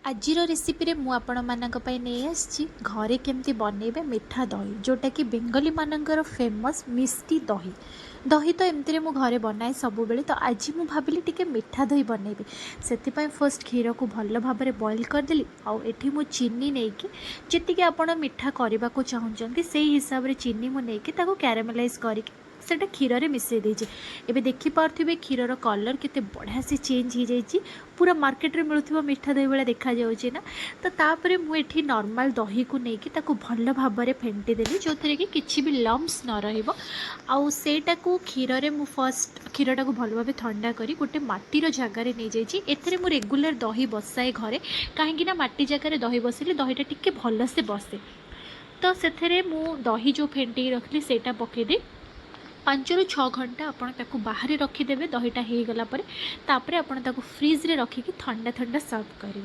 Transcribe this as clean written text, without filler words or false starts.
आजिर recipe रे मु आपण मानक पई नै आछि घरे केमती बनैबे मिठा दही जोटा कि बेंगली मानकर फेमस मिष्टी दही दही तो एमती मु घरे बनाए सब बेले तो आज मु भाबिली टिके मिठा दही बनैबे से फर्स्ट क्षीर को भल भाव में बॉईल करदेली आउ एठी मु चीनी नेकी जतिके आपण मिठा करने को चाहूँगी से हिसाब से चीनी मु नेकी ताको कैरामेलाइज करके सेटा क्षीर रे मिसई देछि। एबे देखि पारथिबे क्षीरर कलर केते बढ़िया से चेंज हो जाइछि पूरा मार्केट रे मिलुथिबा मिठा दही वाला देखा जाउछि ना। तो तापरे मु एठी नॉर्मल दही को नेकी ताको भल भाव में फेंटी देली जो थरे कि किछि भी लम्स न रहिबो आउ सेटा को क्षीर रे मु फर्स्ट क्षीरटा को भल भाव ठंडा करी गोटे माटीर जगार नहीं जाइछि। एथरे मु रेगुलर दही बसाए घरे काहेकि ना माटी जगार दही बसिले दहीटा टिके भल से बसे। तो सेथरे मु दही जो फेंटी रखली सेटा पकेदे 5 ରୁ 6 घंटा आपण ताकू बाहर रखीदेवे दहीटा हो गला तापर आपण ताकू फ्रिज रे रखिकी ठंडा ठंडा सर्व करेंगे।